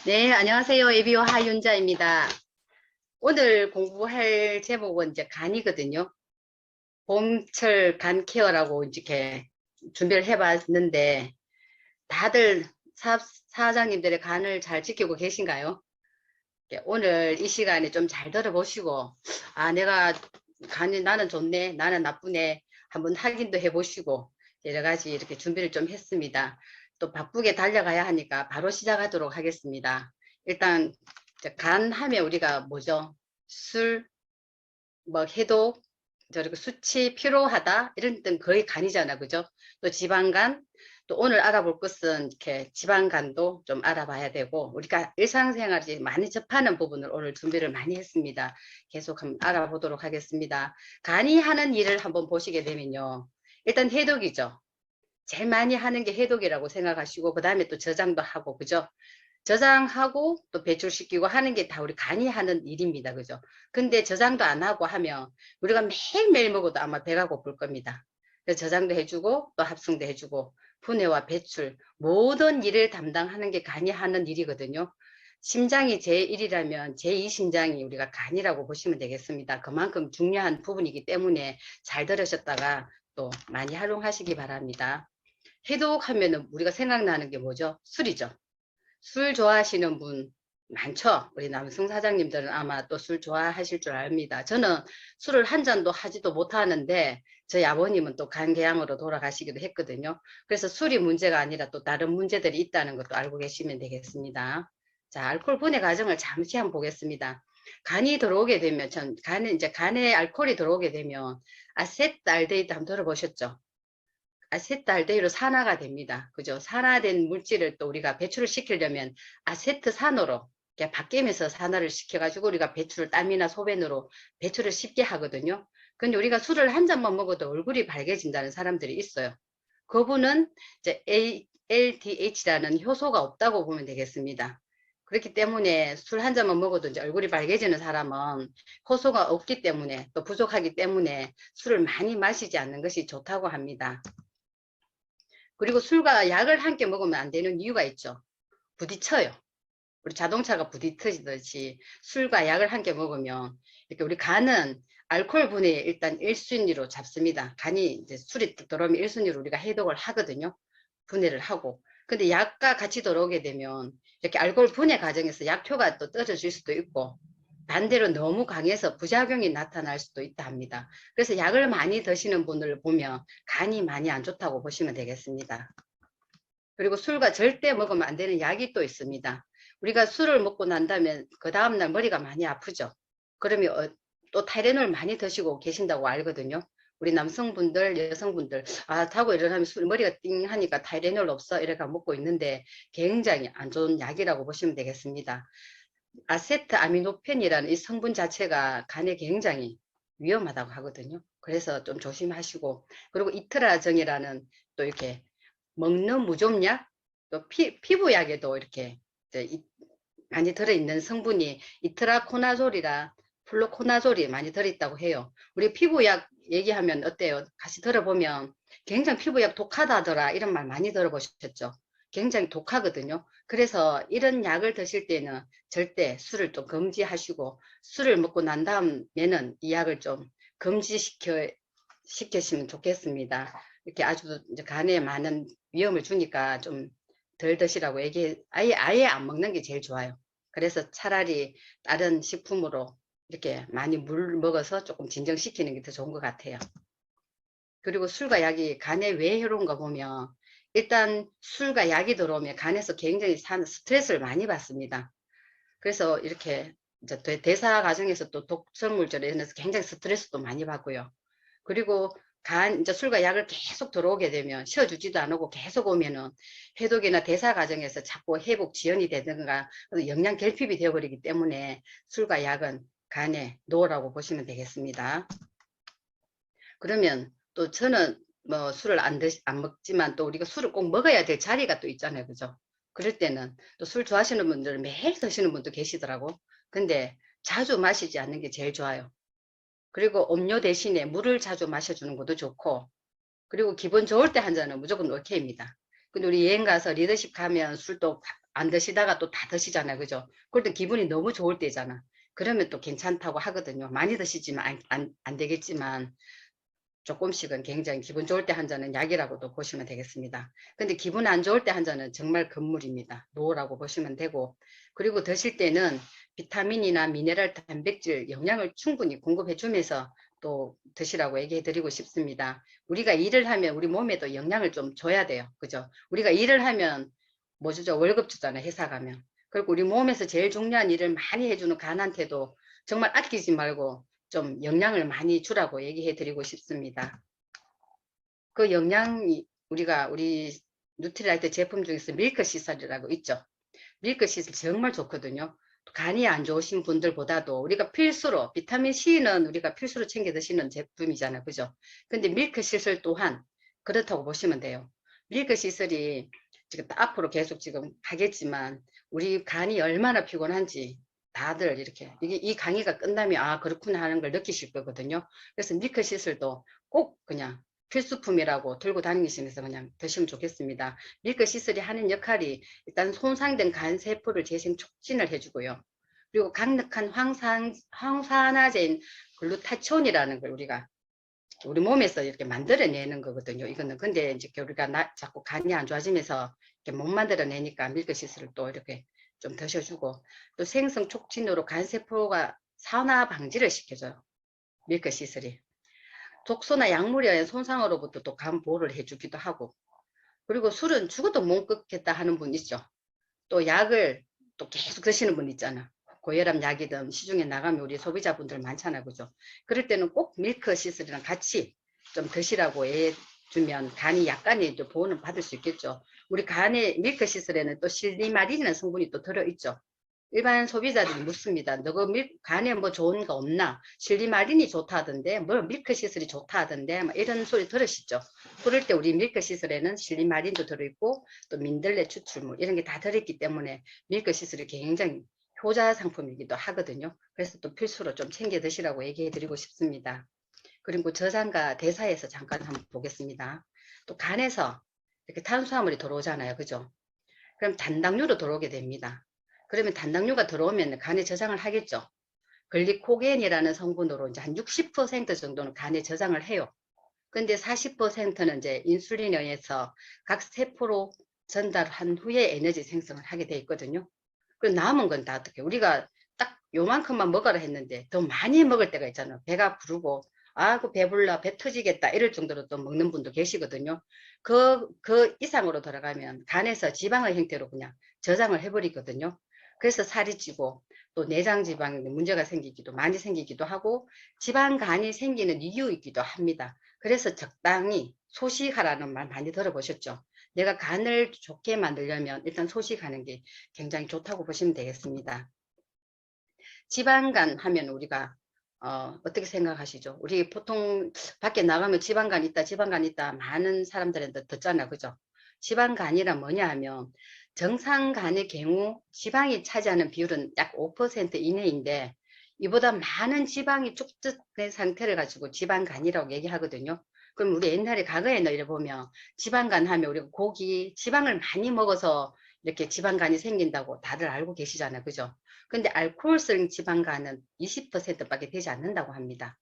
네, 안녕하세요. 에비오 하윤자입니다. 오늘 공부할 제목은 이제 간이거든요. 봄철 간 케어라고 이렇게 준비를 해봤는데, 다들 사장님들의 간을 잘 지키고 계신가요? 오늘 이 시간에 좀 잘 들어보시고, 아, 내가 간이 나는 좋네, 나는 나쁘네, 한번 확인도 해보시고, 여러 가지 이렇게 준비를 좀 했습니다. 또 바쁘게 달려가야 하니까 바로 시작하도록 하겠습니다. 일단, 간 하면 우리가 뭐죠? 술, 뭐 해독, 저리고 수치, 피로하다 이런 데는 거의 간이잖아, 그죠? 또 지방간, 또 오늘 알아볼 것은 이렇게 지방간도 좀 알아봐야 되고 우리가 일상생활에 많이 접하는 부분을 오늘 준비를 많이 했습니다. 계속 한번 알아보도록 하겠습니다. 간이 하는 일을 한번 보시게 되면요, 일단 해독이죠. 제일 많이 하는 게 해독이라고 생각하시고 그 다음에 또 저장도 하고, 그죠? 저장하고 또 배출시키고 하는 게 다 우리 간이 하는 일입니다. 그죠? 근데 저장도 안 하고 하면 우리가 매일매일 먹어도 아마 배가 고플 겁니다. 그래서 저장도 해주고 또 합성도 해주고 분해와 배출 모든 일을 담당하는 게 간이 하는 일이거든요. 심장이 제1이라면 제2심장이 우리가 간이라고 보시면 되겠습니다. 그만큼 중요한 부분이기 때문에 잘 들으셨다가 또 많이 활용하시기 바랍니다. 해독하면 우리가 생각나는 게 뭐죠? 술이죠. 술 좋아하시는 분 많죠? 우리 남성 사장님들은 아마 또 술 좋아하실 줄 압니다. 저는 술을 한 잔도 하지도 못하는데 저희 아버님은 또 간계양으로 돌아가시기도 했거든요. 그래서 술이 문제가 아니라 또 다른 문제들이 있다는 것도 알고 계시면 되겠습니다. 자, 알코올 분해 과정을 잠시 한번 보겠습니다. 간이 들어오게 되면 간에 알코올이 들어오게 되면 아세트알데히드 한번 들어보셨죠? 아세트알데히드로 산화가 됩니다. 그죠? 산화된 물질을 또 우리가 배출을 시키려면 아세트산으로 바뀌면서 산화를 시켜가지고 우리가 배출을 땀이나 소변으로 배출을 쉽게 하거든요. 근데 우리가 술을 한 잔만 먹어도 얼굴이 밝아진다는 사람들이 있어요. 그분은 이제 LDH라는 효소가 없다고 보면 되겠습니다. 그렇기 때문에 술 한 잔만 먹어도 이제 얼굴이 밝아지는 사람은 효소가 없기 때문에 또 부족하기 때문에 술을 많이 마시지 않는 것이 좋다고 합니다. 그리고 술과 약을 함께 먹으면 안 되는 이유가 있죠. 부딪혀요. 우리 자동차가 부딪히듯이 술과 약을 함께 먹으면 이렇게 우리 간은 알코올 분해 일단 1순위로 잡습니다. 간이 이제 술이 들어오면 1순위로 우리가 해독을 하거든요. 분해를 하고. 근데 약과 같이 들어오게 되면 이렇게 알코올 분해 과정에서 약효가 또 떨어질 수도 있고 반대로 너무 강해서 부작용이 나타날 수도 있다 합니다. 그래서 약을 많이 드시는 분을 보면 간이 많이 안 좋다고 보시면 되겠습니다. 그리고 술과 절대 먹으면 안 되는 약이 또 있습니다. 우리가 술을 먹고 난 다음에 그 다음날 머리가 많이 아프죠. 그러면 또 타이레놀 많이 드시고 계신다고 알거든요. 우리 남성분들, 여성분들, 아, 자고 일어나면 머리가 띵 하니까 타이레놀 없어? 이래가 먹고 있는데 굉장히 안 좋은 약이라고 보시면 되겠습니다. 아세트아미노펜이라는 이 성분 자체가 간에 굉장히 위험하다고 하거든요. 그래서 좀 조심하시고, 그리고 이트라정이라는 또 이렇게 먹는 무좀약, 또 피부약에도 이렇게 많이 들어있는 성분이 이트라코나졸이라 플로코나졸이 많이 들어있다고 해요. 우리 피부약 얘기하면 어때요? 같이 들어보면 굉장히 피부약 독하다더라 이런 말 많이 들어보셨죠? 굉장히 독하거든요. 그래서 이런 약을 드실 때는 절대 술을 좀 금지하시고 술을 먹고 난 다음에는 이 약을 좀 금지시키시면 좋겠습니다. 이렇게 아주 이제 간에 많은 위험을 주니까 좀 덜 드시라고 아예 안 먹는 게 제일 좋아요. 그래서 차라리 다른 식품으로 이렇게 많이 물 먹어서 조금 진정시키는 게 더 좋은 것 같아요. 그리고 술과 약이 간에 왜 해로운가 보면 일단 술과 약이 들어오면 간에서 굉장히 스트레스를 많이 받습니다. 그래서 이렇게 이제 대사 과정에서 또 독성물질에 인해서 굉장히 스트레스도 많이 받고요. 그리고 이제 술과 약을 계속 들어오게 되면 쉬어주지도 않고 계속 오면은 해독이나 대사 과정에서 자꾸 회복 지연이 되든가 영양 결핍이 되어버리기 때문에 술과 약은 간에 노라고 보시면 되겠습니다. 그러면 또 저는 뭐 술을 안 먹지만 또 우리가 술을 꼭 먹어야 될 자리가 또 있잖아요. 그죠? 그럴 때는 또 술 좋아하시는 분들은 매일 드시는 분도 계시더라고. 근데 자주 마시지 않는 게 제일 좋아요. 그리고 음료 대신에 물을 자주 마셔주는 것도 좋고, 그리고 기분 좋을 때 한 잔은 무조건 오케이입니다. 근데 우리 여행 가서 리더십 가면 술도 안 드시다가 또 다 드시잖아요. 그죠? 그럴 때 기분이 너무 좋을 때잖아. 그러면 또 괜찮다고 하거든요. 많이 드시지만 안 되겠지만 조금씩은 굉장히 기분 좋을 때 한 잔은 약이라고도 보시면 되겠습니다. 근데 기분 안 좋을 때 한 잔은 정말 금물입니다. 노라고 보시면 되고, 그리고 드실 때는 비타민이나 미네랄, 단백질, 영양을 충분히 공급해 주면서 또 드시라고 얘기해 드리고 싶습니다. 우리가 일을 하면 우리 몸에도 영양을 좀 줘야 돼요. 그죠? 우리가 일을 하면 뭐 주죠? 월급 주잖아요. 회사 가면. 그리고 우리 몸에서 제일 중요한 일을 많이 해주는 간한테도 정말 아끼지 말고 좀 영양을 많이 주라고 얘기해 드리고 싶습니다. 그 영양이 우리 누트리라이트 제품 중에서 밀크시슬이라고 있죠. 밀크시슬 정말 좋거든요. 간이 안 좋으신 분들보다도 우리가 필수로 비타민C는 우리가 필수로 챙겨 드시는 제품이잖아요. 그죠? 근데 밀크시슬 또한 그렇다고 보시면 돼요. 밀크시슬이 지금 앞으로 계속 지금 하겠지만 우리 간이 얼마나 피곤한지 다들 이렇게 이 강의가 끝나면 아 그렇구나 하는 걸 느끼실 거거든요. 그래서 밀크시슬도 꼭 그냥 필수품이라고 들고 다니시면서 그냥 드시면 좋겠습니다. 밀크시슬이 하는 역할이 일단 손상된 간세포를 재생 촉진을 해주고요. 그리고 강력한 황산화제인 글루타치온이라는 걸 우리 몸에서 이렇게 만들어내는 거거든요. 이거는 근데 이제 우리가 자꾸 간이 안 좋아지면서 이렇게 못 만들어내니까 밀크시슬을 또 이렇게 좀 드셔주고 또 생성 촉진으로 간세포가 산화 방지를 시켜줘요. 밀크시슬이. 독소나 약물의 손상으로부터 또 간 보호를 해주기도 하고 그리고 술은 죽어도 못 끊겠다 하는 분 있죠. 또 약을 또 계속 드시는 분 있잖아. 고혈압 약이든 시중에 나가면 우리 소비자분들 많잖아. 그죠? 그럴 때는 꼭 밀크 시슬이랑 같이 좀 드시라고 해주면 간이 약간의 보호는 받을 수 있겠죠. 우리 간에 밀크 시슬에는 또 실리마린이라는 성분이 또 들어있죠. 일반 소비자들이 묻습니다. 너가 간에 뭐 좋은 거 없나? 실리마린이 좋다던데, 뭐 밀크시슬이 좋다던데, 뭐 이런 소리 들으시죠? 그럴 때 우리 밀크시슬에는 실리마린도 들어있고, 또 민들레 추출물, 이런 게 다 들어있기 때문에 밀크시슬이 굉장히 효자 상품이기도 하거든요. 그래서 또 필수로 좀 챙겨 드시라고 얘기해 드리고 싶습니다. 그리고 저장과 대사에서 잠깐 한번 보겠습니다. 또 간에서 이렇게 탄수화물이 들어오잖아요. 그죠? 그럼 단당류로 들어오게 됩니다. 그러면 단당류가 들어오면 간에 저장을 하겠죠. 글리코겐이라는 성분으로 이제 한 60% 정도는 간에 저장을 해요. 근데 40%는 이제 인슐린에 의해서 각 세포로 전달한 후에 에너지 생성을 하게 돼 있거든요. 그 남은 건 다 어떻게 우리가 딱 요만큼만 먹어라 했는데 더 많이 먹을 때가 있잖아요. 배가 부르고 아그 배불러 배 터지겠다 이럴 정도로 또 먹는 분도 계시거든요. 그 이상으로 들어가면 간에서 지방의 형태로 그냥 저장을 해버리거든요. 그래서 살이 찌고 또 내장 지방에 문제가 생기기도 많이 생기기도 하고 지방간이 생기는 이유이기도 합니다. 그래서 적당히 소식하라는 말 많이 들어보셨죠? 내가 간을 좋게 만들려면 일단 소식하는 게 굉장히 좋다고 보시면 되겠습니다. 지방간 하면 우리가 어떻게 생각하시죠? 우리 보통 밖에 나가면 지방간 있다, 지방간 있다 많은 사람들한테 듣잖아, 그죠? 지방간이란 뭐냐 하면 정상간의 경우 지방이 차지하는 비율은 약 5% 이내인데 이보다 많은 지방이 축적된 상태를 가지고 지방간이라고 얘기하거든요. 그럼 우리 옛날에 과거에는 이래 보면 지방간 하면 우리가 고기, 지방을 많이 먹어서 이렇게 지방간이 생긴다고 다들 알고 계시잖아요. 그죠? 근데 알코올성 지방간은 20%밖에 되지 않는다고 합니다.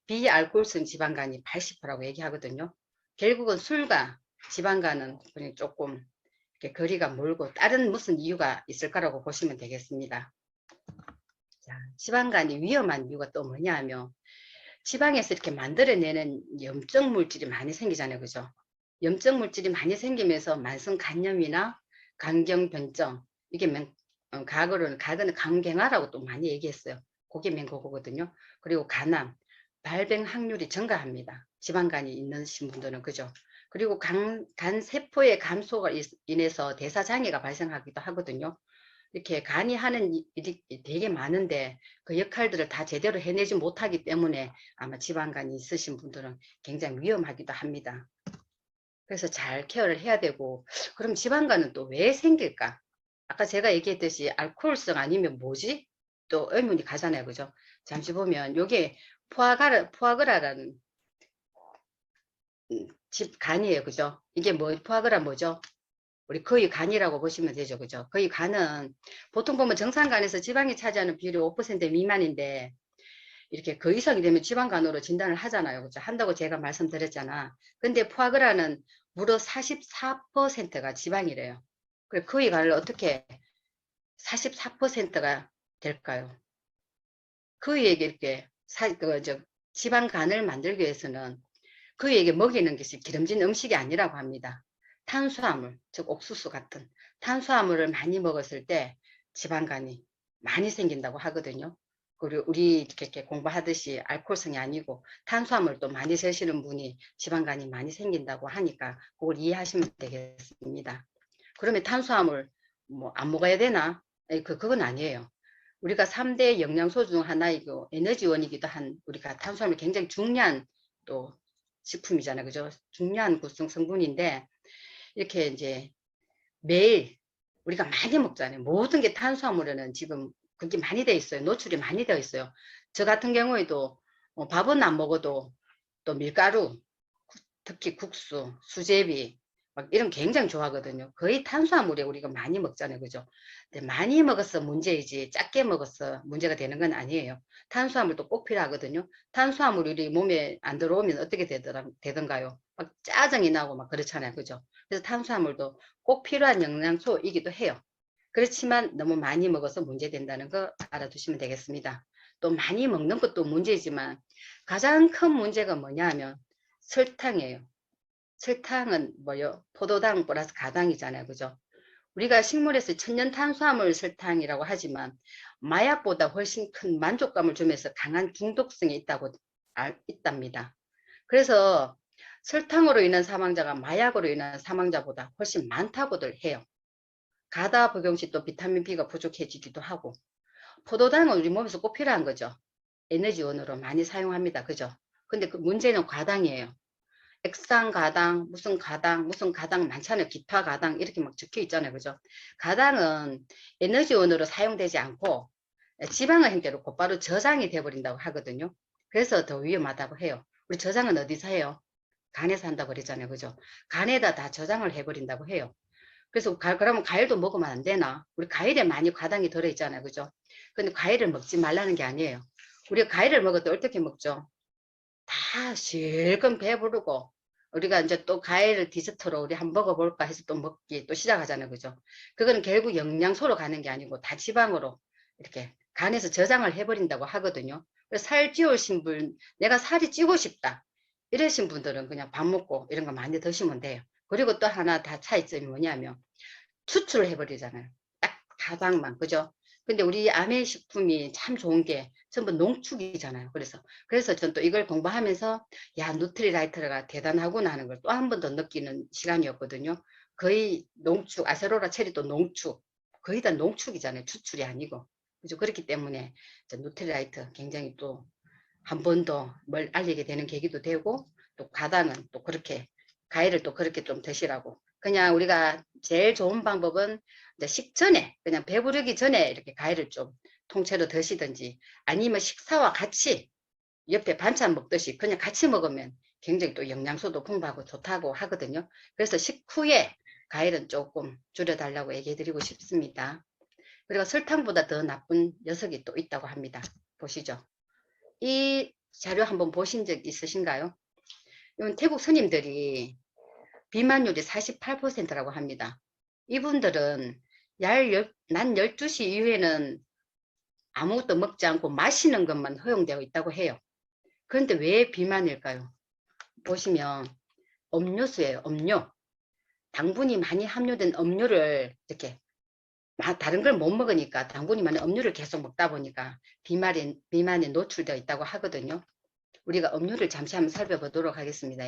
비알코올성 지방간이 80%라고 얘기하거든요. 결국은 술과 지방간은 그냥 조금 이렇게 거리가 멀고 다른 무슨 이유가 있을까라고 보시면 되겠습니다. 자, 지방간이 위험한 이유가 또 뭐냐 하면 지방에서 이렇게 만들어내는 염증 물질이 많이 생기잖아요. 그죠? 염증 물질이 많이 생기면서 만성 간염이나 간경변증, 이게 과거는 간경화라고 또 많이 얘기했어요. 그게 그거거든요. 그리고 간암, 발병 확률이 증가합니다. 지방간이 있는 분들은 그죠? 그리고 간 세포의 감소가 인해서 대사장애가 발생하기도 하거든요. 이렇게 간이 하는 일이 되게 많은데 그 역할들을 다 제대로 해내지 못하기 때문에 아마 지방간이 있으신 분들은 굉장히 위험하기도 합니다. 그래서 잘 케어를 해야 되고 그럼 지방간은 또 왜 생길까? 아까 제가 얘기했듯이 알코올성 아니면 뭐지? 또 의문이 가잖아요. 그죠? 잠시 보면 요게 포아그라라는 집 간이에요. 그죠? 이게 뭐 포아그라 뭐죠? 우리 거의 간이라고 보시면 되죠. 그죠? 거의 간은 보통 보면 정상간에서 지방이 차지하는 비율이 5% 미만인데 이렇게 그 이상이 되면 지방간으로 진단을 하잖아요. 그죠? 한다고 제가 말씀드렸잖아. 근데 푸아그라는 무려 44%가 지방이래요. 그래 거의 간을 어떻게 44%가 될까요? 그에게 이렇게 지방간을 만들기 위해서는 그에게 먹이는 것이 기름진 음식이 아니라고 합니다. 탄수화물, 즉 옥수수 같은 탄수화물을 많이 먹었을 때 지방간이 많이 생긴다고 하거든요. 그리고 우리 이렇게 공부하듯이 알코올성이 아니고 탄수화물도 많이 드시는 분이 지방간이 많이 생긴다고 하니까 그걸 이해하시면 되겠습니다. 그러면 탄수화물 뭐 안 먹어야 되나? 그건 아니에요. 우리가 3대 영양소 중 하나이고 에너지원이기도 한 우리가 탄수화물 굉장히 중요한 또 식품이잖아요. 그죠? 중요한 구성 성분인데 이렇게 이제 매일 우리가 많이 먹잖아요. 모든 게 탄수화물에는 지금 그게 많이 돼 있어요. 노출이 많이 되어 있어요. 저 같은 경우에도 밥은 안 먹어도 또 밀가루, 특히 국수, 수제비 막 이런 거 굉장히 좋아하거든요. 거의 탄수화물에 우리가 많이 먹잖아요. 그죠? 근데 많이 먹어서 문제이지 작게 먹어서 문제가 되는 건 아니에요. 탄수화물도 꼭 필요하거든요. 탄수화물이 우리 몸에 안 들어오면 어떻게 되던가요? 막 짜증이 나고 막 그렇잖아요. 그죠? 그래서 탄수화물도 꼭 필요한 영양소이기도 해요. 그렇지만 너무 많이 먹어서 문제된다는 거 알아두시면 되겠습니다. 또 많이 먹는 것도 문제지만 가장 큰 문제가 뭐냐 하면 설탕이에요. 설탕은 뭐요? 포도당 플러스 가당이잖아요. 그죠? 우리가 식물에서 천연 탄수화물 설탕이라고 하지만 마약보다 훨씬 큰 만족감을 주면서 강한 중독성이 있답니다. 그래서 설탕으로 인한 사망자가 마약으로 인한 사망자보다 훨씬 많다고들 해요. 가다 복용 시 또 비타민 B가 부족해지기도 하고 포도당은 우리 몸에서 꼭 필요한 거죠. 에너지원으로 많이 사용합니다. 그죠? 근데 그 문제는 과당이에요. 액상 가당, 무슨 가당 많잖아요. 기타 가당 이렇게 막 적혀 있잖아요. 그죠? 가당은 에너지원으로 사용되지 않고 지방의 형태로 곧바로 저장이 돼버린다고 하거든요. 그래서 더 위험하다고 해요. 우리 저장은 어디서 해요? 간에서 한다고 그랬잖아요. 그죠? 간에다 다 저장을 해버린다고 해요. 그래서 그러면 과일도 먹으면 안 되나? 우리 과일에 많이 과당이 들어있잖아요. 그죠? 근데 과일을 먹지 말라는 게 아니에요. 우리가 과일을 먹을 때 어떻게 먹죠? 다 실컷 배부르고 우리가 이제 또 과일을 디저트로 우리 한번 먹어볼까 해서 또 먹기 또 시작하잖아요. 그죠? 그거는 결국 영양소로 가는 게 아니고 다 지방으로 이렇게 간에서 저장을 해버린다고 하거든요. 그래서 살 찌우신 분, 내가 살이 찌고 싶다. 이러신 분들은 그냥 밥 먹고 이런 거 많이 드시면 돼요. 그리고 또 하나 다 차이점이 뭐냐면 추출을 해버리잖아요. 딱 가당만, 그죠? 근데 우리 아메 식품이 참 좋은 게 전부 농축이잖아요. 그래서 전 또 이걸 공부하면서 야, 누트리라이트가 대단하구나 하는 걸 또 한 번 더 느끼는 시간이었거든요. 거의 농축, 아세로라 체리도 농축, 거의 다 농축이잖아요. 추출이 아니고. 그죠? 그렇기 때문에 누트리라이트 굉장히 또 한 번 더 뭘 알리게 되는 계기도 되고 또 가당은 또 그렇게 과일을 또 그렇게 좀 드시라고 그냥 우리가 제일 좋은 방법은 이제 식전에 그냥 배부르기 전에 이렇게 과일을 좀 통째로 드시든지 아니면 식사와 같이 옆에 반찬 먹듯이 그냥 같이 먹으면 굉장히 또 영양소도 풍부하고 좋다고 하거든요. 그래서 식후에 과일은 조금 줄여달라고 얘기해 드리고 싶습니다. 그리고 설탕보다 더 나쁜 녀석이 또 있다고 합니다. 보시죠. 이 자료 한번 보신 적 있으신가요? 이건 태국 스님들이 비만율이 48%라고 합니다. 이분들은 낮 12시 이후에는 아무것도 먹지 않고 마시는 것만 허용되어 있다고 해요. 그런데 왜 비만일까요? 보시면 음료수예요. 음료. 당분이 많이 함유된 음료를 이렇게 다른 걸 못 먹으니까 당분이 많은 음료를 계속 먹다 보니까 비만에 노출되어 있다고 하거든요. 우리가 음료를 잠시 한번 살펴보도록 하겠습니다.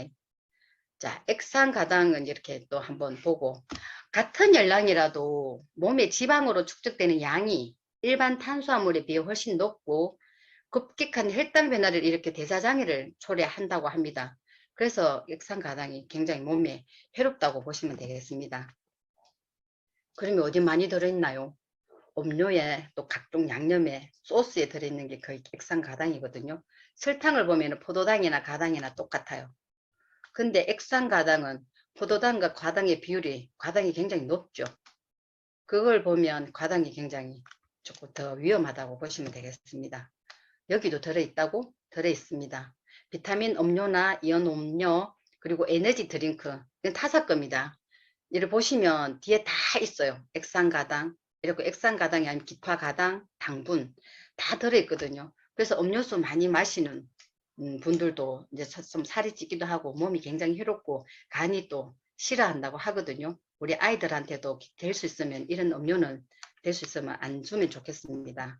자, 액상가당은 이렇게 또 한번 보고 같은 열량이라도 몸에 지방으로 축적되는 양이 일반 탄수화물에 비해 훨씬 높고 급격한 혈당 변화를 일으켜 대사장애를 초래한다고 합니다. 그래서 액상가당이 굉장히 몸에 해롭다고 보시면 되겠습니다. 그러면 어디 많이 들어있나요? 음료에 또 각종 양념에 소스에 들어있는 게 거의 액상가당이거든요. 설탕을 보면 포도당이나 가당이나 똑같아요. 근데 액상가당은 포도당과 과당의 비율이 과당이 굉장히 높죠. 그걸 보면 과당이 굉장히 조금 더 위험하다고 보시면 되겠습니다. 여기도 들어있다고? 들어있습니다. 비타민 음료나 이온 음료 그리고 에너지 드링크 이건 타사겁니다. 이를 보시면 뒤에 다 있어요. 액상가당 이렇게 액상가당이 아니면 기파가당, 당분 다 들어있거든요. 그래서 음료수 많이 마시는 분들도 이제 좀 살이 찌기도 하고 몸이 굉장히 해롭고 간이 또 싫어한다고 하거든요. 우리 아이들한테도 될 수 있으면 이런 음료는 될 수 있으면 안 주면 좋겠습니다.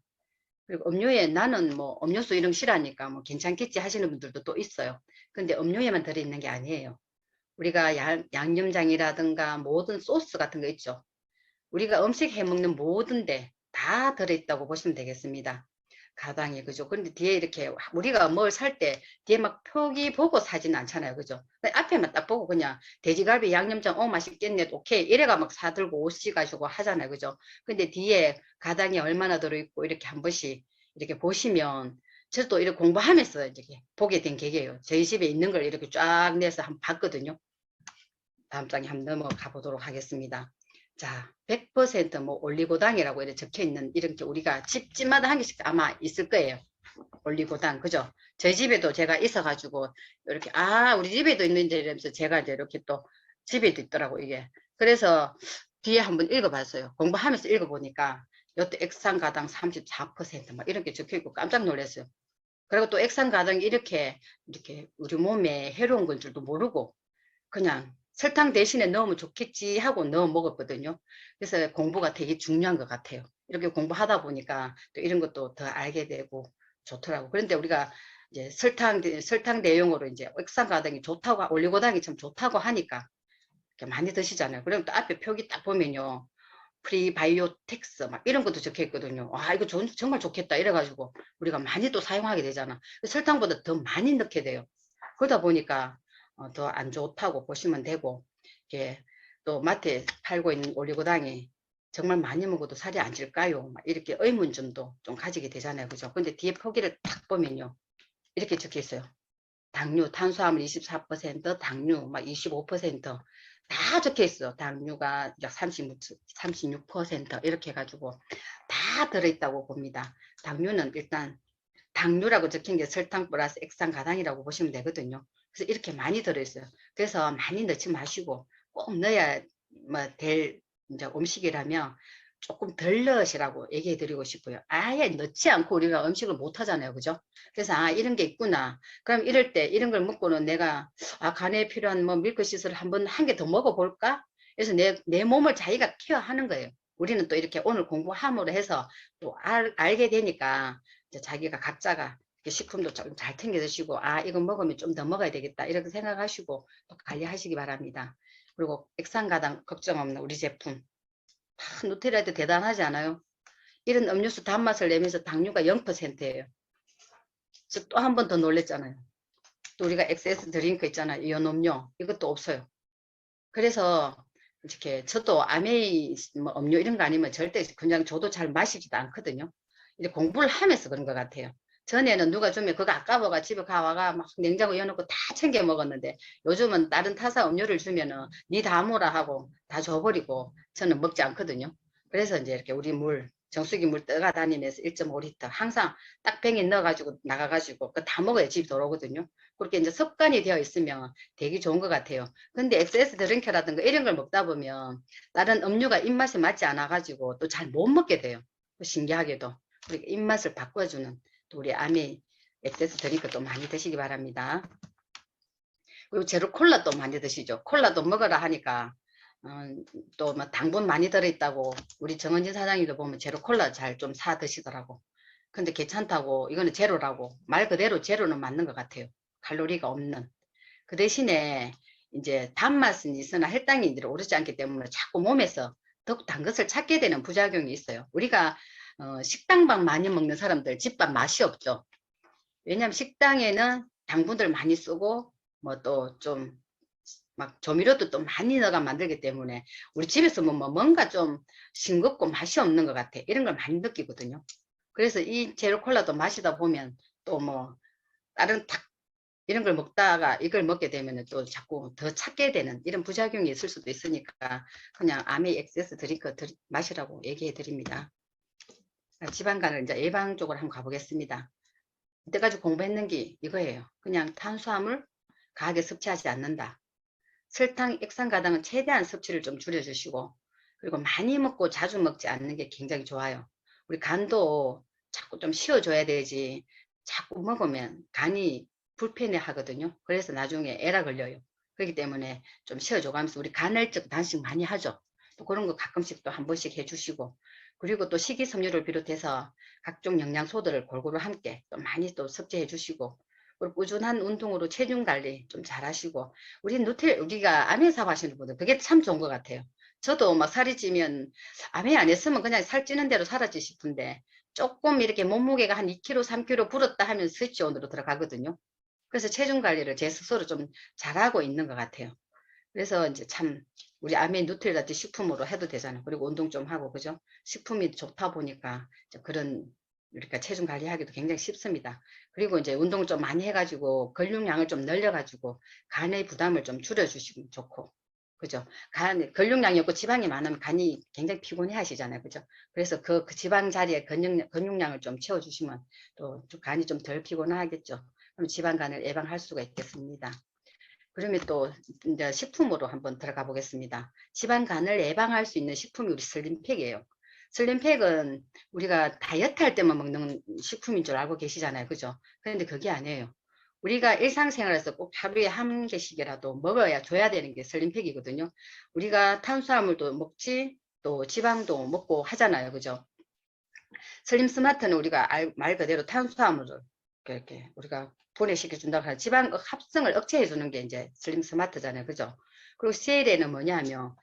그리고 음료에 나는 뭐 음료수 이런 거 싫어하니까 뭐 괜찮겠지 하시는 분들도 또 있어요. 근데 음료에만 들어있는 게 아니에요. 우리가 양념장이라든가 모든 소스 같은 거 있죠. 우리가 음식 해 먹는 모든 데 다 들어있다고 보시면 되겠습니다. 가방에 그죠. 근데 뒤에 이렇게 우리가 뭘 살 때 뒤에 막 표기 보고 사지는 않잖아요. 그죠. 앞에만 딱 보고 그냥 돼지갈비 양념장 맛있겠네 오케이 이래가 막 사들고 오시 가지고 하잖아요. 그죠. 근데 뒤에 가당이 얼마나 들어있고 이렇게 한 번씩 이렇게 보시면 저도 이렇게 공부하면서 이렇게 보게 된 계기예요. 저희 집에 있는 걸 이렇게 쫙 내서 한번 봤거든요. 다음 장에 한번 넘어가 보도록 하겠습니다. 자, 100% 올리고당이라고 이렇게 적혀 있는 이런 게 우리가 집마다 한 개씩 아마 있을 거예요. 올리고당, 그죠? 저희 집에도 제가 있어가지고 이렇게 우리 집에도 있는지 이러면서 제가 이제 이렇게 또 집에도 있더라고 이게. 그래서 뒤에 한번 읽어봤어요. 공부하면서 읽어보니까 이것도 액상가당 34%막 이렇게 적혀 있고 깜짝 놀랐어요. 그리고 또 액상가당이 이렇게 우리 몸에 해로운 건 줄도 모르고 그냥 설탕 대신에 넣으면 좋겠지 하고 넣어 먹었거든요. 그래서 공부가 되게 중요한 것 같아요. 이렇게 공부하다 보니까 또 이런 것도 더 알게 되고 좋더라고. 그런데 우리가 이제 설탕 내용으로 이제 액상가당이 좋다고, 올리고당이 참 좋다고 하니까 이렇게 많이 드시잖아요. 그럼 또 앞에 표기 딱 보면요. 프리바이오텍스 막 이런 것도 적혀 있거든요. 이거 정말 좋겠다 이래가지고 우리가 많이 또 사용하게 되잖아. 설탕보다 더 많이 넣게 돼요. 그러다 보니까 더 안 좋다고 보시면 되고, 이게 또 마트에 팔고 있는 올리고당이 정말 많이 먹어도 살이 안 찔까요? 막 이렇게 의문점도 좀 가지게 되잖아요. 그죠? 근데 뒤에 표기를 딱 보면요. 이렇게 적혀 있어요. 당류, 탄수화물 24%, 당류 막 25%다 적혀 있어. 당류가 약 36% 이렇게 해가지고 다 들어있다고 봅니다. 당류는 일단 당류라고 적힌 게 설탕 플러스 액상가당이라고 보시면 되거든요. 그래서 이렇게 많이 들어있어요. 그래서 많이 넣지 마시고 꼭 넣어야 될 이제 음식이라면 조금 덜 넣으시라고 얘기해 드리고 싶어요. 아예 넣지 않고 우리가 음식을 못 하잖아요. 그죠? 그래서 이런 게 있구나. 그럼 이럴 때 이런 걸 먹고는 내가 간에 필요한 뭐 밀크시슬을 한번 한 개 더 먹어볼까? 그래서 내 몸을 자기가 케어하는 거예요. 우리는 또 이렇게 오늘 공부함으로 해서 또 알게 되니까 이제 자기가 각자가 식품도 좀 잘 챙겨 드시고 이거 먹으면 좀 더 먹어야 되겠다 이렇게 생각하시고 또 관리하시기 바랍니다. 그리고 액상가당 걱정 없는 우리 제품 누텔라도 대단하지 않아요? 이런 음료수 단맛을 내면서 당류가 0%예요. 또 한 번 더 놀랬잖아요. 또 우리가 엑세스 드링크 있잖아요. 이온 음료 이것도 없어요. 그래서 이렇게 저도 아메이 음료 이런 거 아니면 절대 그냥 저도 잘 마시지도 않거든요. 이제 공부를 하면서 그런 것 같아요. 전에는 누가 주면 그거 아까워가 집에 가와가 막 냉장고 열어놓고 다 챙겨 먹었는데 요즘은 다른 타사 음료를 주면은 니 다 먹으라 하고 다 줘버리고 저는 먹지 않거든요. 그래서 이제 이렇게 우리 정수기 물 떠가 다니면서 1.5리터 항상 딱 병에 넣어가지고 나가가지고 그 다 먹어야 집에 들어오거든요. 그렇게 이제 습관이 되어 있으면 되게 좋은 것 같아요. 근데 엑세스 드링크라든가 이런 걸 먹다 보면 다른 음료가 입맛에 맞지 않아 가지고 또 잘 못 먹게 돼요. 신기하게도 우리 입맛을 바꿔주는 또 우리 아미 엑세스 드링크 또 많이 드시기 바랍니다. 그리고 제로 콜라도 많이 드시죠. 콜라도 먹으라 하니까 또뭐 당분 많이 들어있다고 우리 정은진 사장님도 보면 제로 콜라 잘 좀 사 드시더라고. 근데 괜찮다고 이거는 제로라고 말 그대로 제로는 맞는 것 같아요. 칼로리가 없는. 그 대신에 이제 단맛은 있으나 혈당이 오르지 않기 때문에 자꾸 몸에서 더욱 단 것을 찾게 되는 부작용이 있어요. 우리가 식당밥 많이 먹는 사람들 집밥 맛이 없죠. 왜냐하면 식당에는 당분들 많이 쓰고 뭐 또 좀 막 조미료도 또 많이 넣어가 만들기 때문에 우리 집에서 뭐 뭔가 좀 싱겁고 맛이 없는 것 같아. 이런 걸 많이 느끼거든요. 그래서 이 제로 콜라도 마시다 보면 또 뭐 다른 이런 걸 먹다가 이걸 먹게 되면 또 자꾸 더 찾게 되는 이런 부작용이 있을 수도 있으니까 그냥 아메 엑세스 드링크 마시라고 얘기해 드립니다. 지방간을 이제 예방 쪽으로 한번 가보겠습니다. 이때까지 공부했는 게 이거예요. 그냥 탄수화물 과하게 섭취하지 않는다. 설탕, 액상가당은 최대한 섭취를 좀 줄여주시고, 그리고 많이 먹고 자주 먹지 않는 게 굉장히 좋아요. 우리 간도 자꾸 좀 쉬어줘야 되지. 자꾸 먹으면 간이 불편해 하거든요. 그래서 나중에 에라 걸려요. 그렇기 때문에 좀 쉬어줘가면서 우리 간헐적 단식 많이 하죠. 또 그런 거 가끔씩 또 한 번씩 해주시고, 그리고 또 식이섬유를 비롯해서 각종 영양소들을 골고루 함께 또 많이 또 섭취해 주시고, 그리고 꾸준한 운동으로 체중 관리 좀 잘하시고, 우리가 암회 사업 하시는 분들 그게 참 좋은 것 같아요. 저도 막 살이 찌면 암회 안 했으면 그냥 살 찌는 대로 살았지 싶은데 조금 이렇게 몸무게가 한 2kg, 3kg 불었다 하면 스위치온으로 들어가거든요. 그래서 체중 관리를 제 스스로 좀 잘하고 있는 것 같아요. 그래서 이제 참 우리 아메 누트리라트 식품으로 해도 되잖아요. 그리고 운동 좀 하고 그죠? 식품이 좋다 보니까 그런 우리가 체중 관리하기도 굉장히 쉽습니다. 그리고 이제 운동을 좀 많이 해가지고 근육량을 좀 늘려가지고 간의 부담을 좀 줄여주시면 좋고 그죠? 근육량이 없고 지방이 많으면 간이 굉장히 피곤해 하시잖아요. 그죠? 그래서 그 지방 자리에 근육량을 좀 채워주시면 또 간이 좀 덜 피곤하겠죠. 그럼 지방간을 예방할 수가 있겠습니다. 그러면 또 이제 식품으로 한번 들어가 보겠습니다. 지방간을 예방할 수 있는 식품이 우리 슬림팩이에요. 슬림팩은 우리가 다이어트 할 때만 먹는 식품인 줄 알고 계시잖아요. 그죠? 그런데 그게 아니에요. 우리가 일상생활에서 꼭 하루에 한 개씩이라도 먹어야 줘야 되는 게 슬림팩이거든요. 우리가 탄수화물도 먹지 또 지방도 먹고 하잖아요. 그죠? 슬림 스마트는 우리가 말 그대로 탄수화물을 이렇게 우리가 분해시켜 준다고 하는 지방 합성을 억제해 주는 게 이제 슬림 스마트잖아요. 그죠? 그리고 CL에는 뭐냐면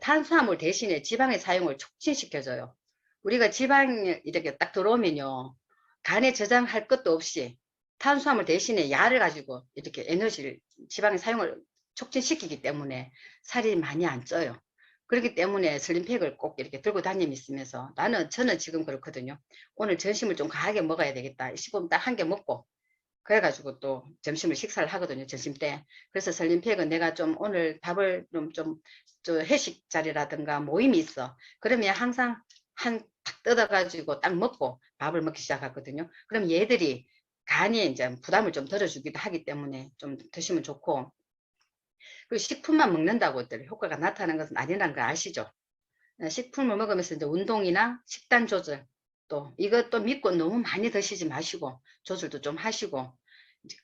탄수화물 대신에 지방의 사용을 촉진시켜 줘요. 우리가 지방이 이렇게 딱 들어오면요. 간에 저장할 것도 없이 탄수화물 대신에 야를 가지고 이렇게 에너지를 지방의 사용을 촉진시키기 때문에 살이 많이 안 쪄요. 그렇기 때문에 슬림팩을 꼭 이렇게 들고 다니면서 저는 지금 그렇거든요. 오늘 점심을 좀 과하게 먹어야 되겠다 싶으면 딱 한 개 먹고 그래가지고 또 점심을 식사를 하거든요. 점심 때. 그래서 슬림팩은 내가 좀 오늘 밥을 저 회식 자리라든가 모임이 있어. 그러면 항상 탁 뜯어가지고 딱 먹고 밥을 먹기 시작하거든요. 그럼 얘들이 간이 이제 부담을 좀 덜어주기도 하기 때문에 좀 드시면 좋고, 그 식품만 먹는다고 효과가 나타나는 것은 아니라는 거 아시죠? 식품을 먹으면서 이제 운동이나 식단 조절, 또 이것도 믿고 너무 많이 드시지 마시고 조절도 좀 하시고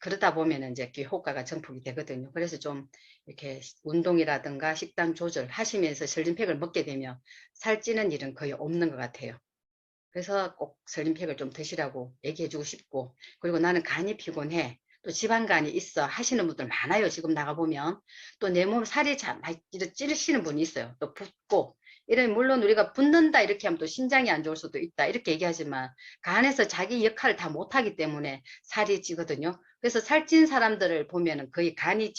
그러다 보면 이제 그 효과가 증폭이 되거든요. 그래서 좀 이렇게 운동이라든가 식단 조절 하시면서 슬림팩을 먹게 되면 살찌는 일은 거의 없는 것 같아요. 그래서 꼭 슬림팩을 좀 드시라고 얘기해 주고 싶고, 그리고 나는 간이 피곤해, 또 지방간이 있어 하시는 분들 많아요. 지금 나가보면 또 내 몸 살이 많이 찌르시는 분이 있어요. 또 붓고 이런, 물론 우리가 붓는다 이렇게 하면 또 신장이 안 좋을 수도 있다 이렇게 얘기하지만 간에서 자기 역할을 다 못하기 때문에 살이 찌거든요. 그래서 살찐 사람들을 보면은 거의 간이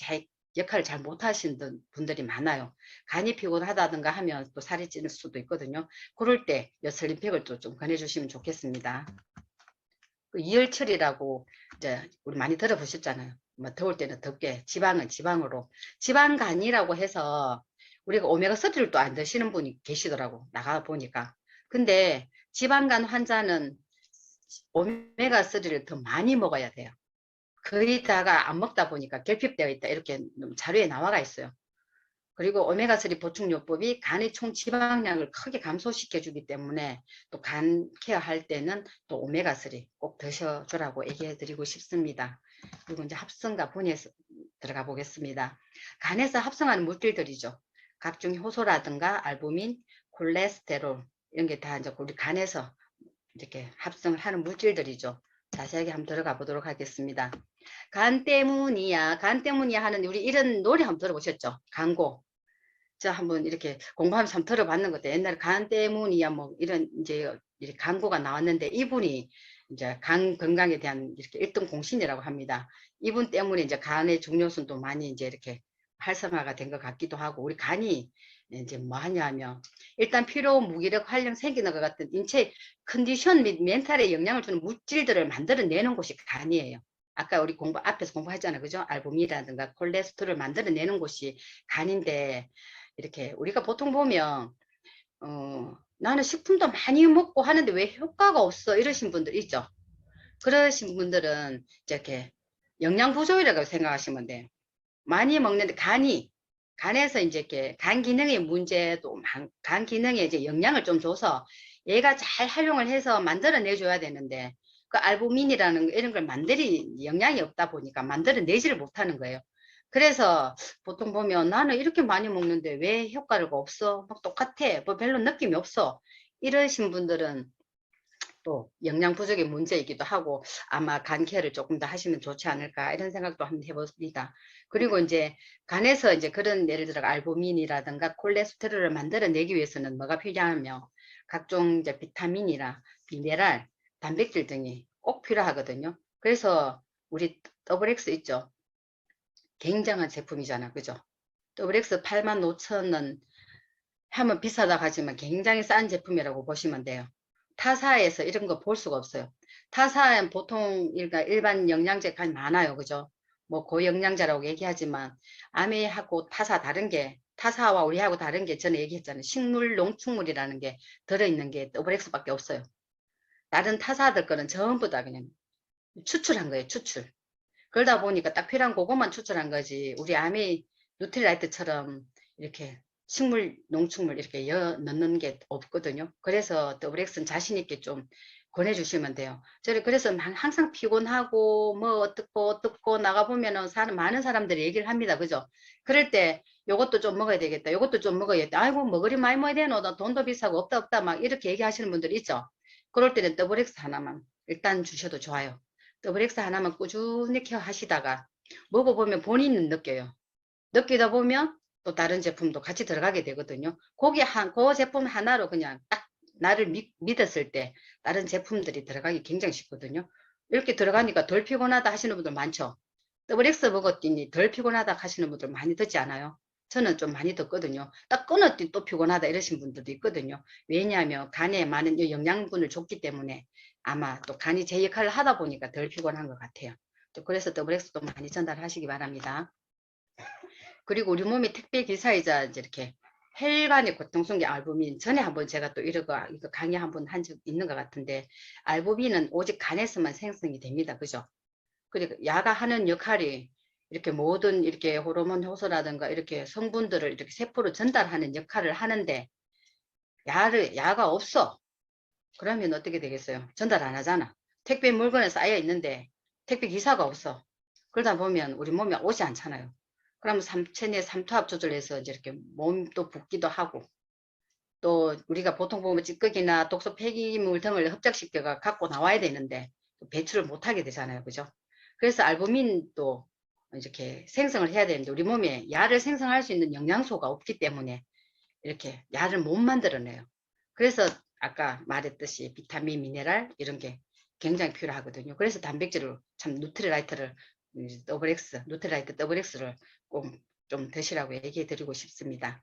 역할을 잘 못하시는 분들이 많아요. 간이 피곤하다든가 하면 또 살이 찌는 수도 있거든요. 그럴 때 슬림팩을 또 좀 권해주시면 좋겠습니다. 그 이열철이라고 이제 우리 많이 들어보셨잖아요. 뭐 더울 때는 덥게, 지방은 지방으로, 지방간이라고 해서 우리가 오메가3를 또 안 드시는 분이 계시더라고, 나가 보니까. 근데 지방간 환자는 오메가3를 더 많이 먹어야 돼요. 거의 다가 안 먹다 보니까 결핍되어 있다 이렇게 자료에 나와가 있어요. 그리고 오메가3 보충요법이 간의 총 지방량을 크게 감소시켜 주기 때문에 또 간 케어할 때는 또 오메가3 꼭 드셔주라고 얘기해 드리고 싶습니다. 그리고 이제 합성과 분해에서 들어가 보겠습니다. 간에서 합성하는 물질들이죠. 각종 효소라든가 알부민, 콜레스테롤 이런 게 다 이제 우리 간에서 이렇게 합성을 하는 물질들이죠. 자세하게 한번 들어가 보도록 하겠습니다. 간 때문이야, 간 때문이야 하는 우리 이런 노래 한번 들어보셨죠? 광고. 저 한번 이렇게 공부하면서 한번 들어봤는 것도 옛날에 간 때문이야 뭐 이런 이제 이렇게 광고가 나왔는데, 이분이 이제 간 건강에 대한 이렇게 1등 공신이라고 합니다. 이분 때문에 이제 간의 중요성도 많이 이제 이렇게 활성화가 된 것 같기도 하고, 우리 간이 이제 뭐 하냐면 일단 피로, 무기력, 활력 생기는 것 같은 인체 컨디션 및 멘탈에 영향을 주는 물질들을 만들어내는 곳이 간이에요. 아까 우리 앞에서 공부했잖아요. 그죠? 알부민이라든가 콜레스테롤을 만들어내는 곳이 간인데, 이렇게 우리가 보통 보면, 나는 식품도 많이 먹고 하는데 왜 효과가 없어? 이러신 분들 있죠? 그러신 분들은 이렇게 영양 부족이라고 생각하시면 돼요. 많이 먹는데 간에서 이제 이렇게 간 기능의 문제도, 간 기능에 이제 영향을 좀 줘서 얘가 잘 활용을 해서 만들어내 줘야 되는데, 그 알부민이라는 이런 걸 영양이 없다 보니까 만들어내지를 못하는 거예요. 그래서 보통 보면 나는 이렇게 많이 먹는데 왜 효과가 없어? 막 똑같아. 뭐 별로 느낌이 없어. 이러신 분들은 또 영양 부족의 문제이기도 하고, 아마 간 케어를 조금 더 하시면 좋지 않을까 이런 생각도 한번 해봅니다. 그리고 이제 간에서 이제 그런 예를 들어 알부민이라든가 콜레스테롤을 만들어내기 위해서는 뭐가 필요하며, 각종 이제 비타민이나 미네랄, 단백질 등이 꼭 필요하거든요. 그래서 우리 더블엑스 있죠? 굉장한 제품이잖아, 그죠? 더블엑스 85,000원 하면 비싸다고 하지만 굉장히 싼 제품이라고 보시면 돼요. 타사에서 이런 거 볼 수가 없어요. 타사엔 보통 일반 영양제가 많아요. 그죠? 뭐 고영양제라고 얘기하지만 아메하고 타사 다른 게, 타사와 우리하고 다른 게 전에 얘기했잖아요. 식물 농축물이라는 게 들어있는 게 더블엑스밖에 없어요. 다른 타사들 거는 전부 다 그냥 추출한 거예요. 추출. 그러다 보니까 딱 필요한 그것만 추출한 거지, 우리 아메 누트리라이트처럼 이렇게 식물, 농축물 이렇게 넣는 게 없거든요. 그래서 더블엑스는 자신 있게 좀 권해주시면 돼요. 저를 그래서 항상 피곤하고 뭐 어떻고 나가보면은 많은 사람들이 얘기를 합니다. 그죠? 그럴 때 요것도 좀 먹어야 되겠다. 요것도 좀 먹어야겠다. 아이고 뭐 그리 많이 먹어야 되노? 나 돈도 비싸고 없다 막 이렇게 얘기하시는 분들 있죠. 그럴 때는 더블엑스 하나만 일단 주셔도 좋아요. 더블엑스 하나만 꾸준히 케어하시다가 먹어보면 본인은 느껴요. 느끼다 보면 또 다른 제품도 같이 들어가게 되거든요. 그 제품 하나로 그냥 딱 나를 믿었을 때 다른 제품들이 들어가기 굉장히 쉽거든요. 이렇게 들어가니까 덜 피곤하다 하시는 분들 많죠. 더블엑스 먹었더니 덜 피곤하다 하시는 분들 많이 듣지 않아요? 저는 좀 많이 듣거든요. 딱 끊었더니 또 피곤하다 이러신 분들도 있거든요. 왜냐하면 간에 많은 영양분을 줬기 때문에 아마 또 간이 제 역할을 하다 보니까 덜 피곤한 것 같아요. 그래서 더블엑스도 많이 전달하시기 바랍니다. 그리고 우리 몸이 택배 기사이자 이렇게 혈관의 고통성계 알부민, 전에 한번 제가 또 이거 강의 한번 한 적 있는 것 같은데, 알부민은 오직 간에서만 생성이 됩니다. 그죠? 그리고 야가 하는 역할이 이렇게 모든 이렇게 호르몬 효소라든가 이렇게 성분들을 이렇게 세포로 전달하는 역할을 하는데, 야가 없어. 그러면 어떻게 되겠어요? 전달 안 하잖아. 택배 물건에 쌓여 있는데 택배 기사가 없어. 그러다 보면 우리 몸에 오지 않잖아요. 그러면 체내 삼투압 조절해서 이제 이렇게 몸도 붓기도 하고, 또 우리가 보통 보면 찌꺼기나 독소 폐기물 등을 흡착시켜가 갖고 나와야 되는데 배출을 못하게 되잖아요. 그죠? 그래서 알부민도 이렇게 생성을 해야 되는데 우리 몸에 야를 생성할 수 있는 영양소가 없기 때문에 이렇게 야를 못 만들어내요. 그래서 아까 말했듯이 비타민, 미네랄 이런 게 굉장히 필요하거든요. 그래서 단백질을 참 누트리라이트를 더블엑스, 누트리라이트 더블엑스를 꼭 좀 드시라고 얘기해 드리고 싶습니다.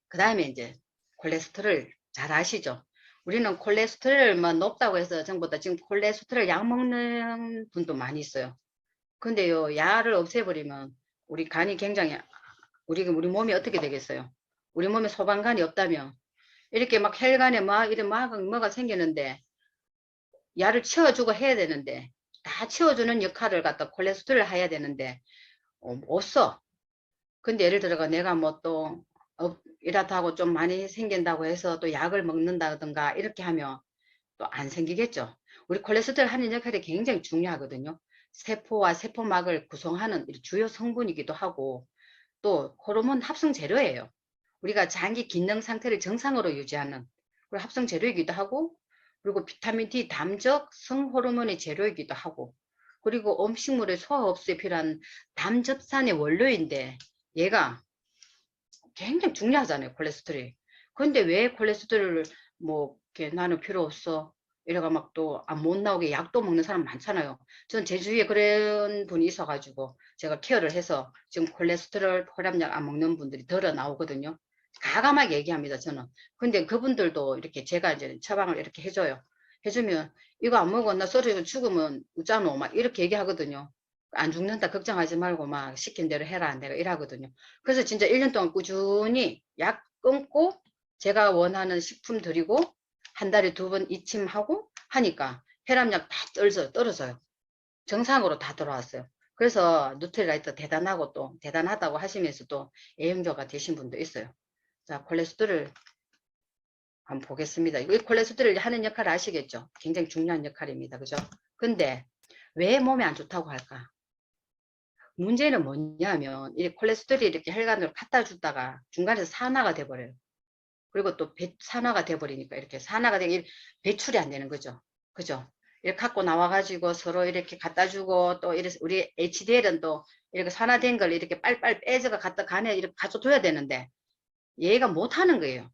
그 다음에 이제 콜레스테롤 잘 아시죠? 우리는 콜레스테롤만 높다고 해서 전부 다 지금 콜레스테롤 약 먹는 분도 많이 있어요. 근데요, 야를 없애버리면 우리 간이 굉장히, 우리 몸이 어떻게 되겠어요? 우리 몸에 소방관이 없다면 이렇게 막 혈관에 막 이런 뭐가 생기는데 야를 치워주고 해야 되는데, 다 치워주는 역할을 갖다 콜레스테롤을 해야 되는데 없어. 근데 예를 들어가 내가 뭐 또 이렇다고 좀 많이 생긴다고 해서 또 약을 먹는다든가 이렇게 하면 또 안 생기겠죠. 우리 콜레스테롤 하는 역할이 굉장히 중요하거든요. 세포와 세포막을 구성하는 주요 성분이기도 하고, 또 호르몬 합성 재료예요. 우리가 장기 기능 상태를 정상으로 유지하는 합성 재료이기도 하고, 그리고 비타민 D 담적 성호르몬의 재료이기도 하고, 그리고 음식물의 소화 흡수에 필요한 담즙산의 원료인데 얘가 굉장히 중요하잖아요, 콜레스테롤이. 근데 왜 콜레스테롤을 뭐 이렇게 나는 필요 없어 이래가 막 또 못 나오게 약도 먹는 사람 많잖아요. 전 제 주위에 그런 분이 있어가지고 제가 케어를 해서 지금 콜레스테롤 혈압약 안 먹는 분들이 덜어 나오거든요. 가감하게 얘기합니다, 저는. 근데 그분들도 이렇게 제가 이제 처방을 이렇게 해줘요. 해주면 이거 안 먹어 나 썰어 죽으면 웃잖아 막 이렇게 얘기하거든요. 안 죽는다 걱정하지 말고 막 시킨 대로 해라 내가 이러거든요. 그래서 진짜 1년 동안 꾸준히 약 끊고 제가 원하는 식품 드리고 한 달에 2번 이침하고 하니까 혈압약 다 떨어져요. 정상으로 다 돌아왔어요. 그래서 누트리라이트 대단하고 또 대단하다고 하시면서 또 애용자가 되신 분도 있어요. 자, 콜레스테롤 한번 보겠습니다. 이 콜레스테롤이 하는 역할을 아시겠죠? 굉장히 중요한 역할입니다. 그죠? 근데 왜 몸에 안 좋다고 할까? 문제는 뭐냐면 이 콜레스테롤이 이렇게 혈관으로 갖다 주다가 중간에서 산화가 돼버려요. 그리고 또 산화가 돼버리니까 이렇게 산화가 되게 배출이 안 되는 거죠. 그죠? 이렇게 갖고 나와가지고 서로 이렇게 갖다 주고 또 이래서 우리 HDL은 또 이렇게 산화된 걸 이렇게 빨빨 빼져가 갖다 간에 이렇게 가져둬야 되는데 얘가 못 하는 거예요.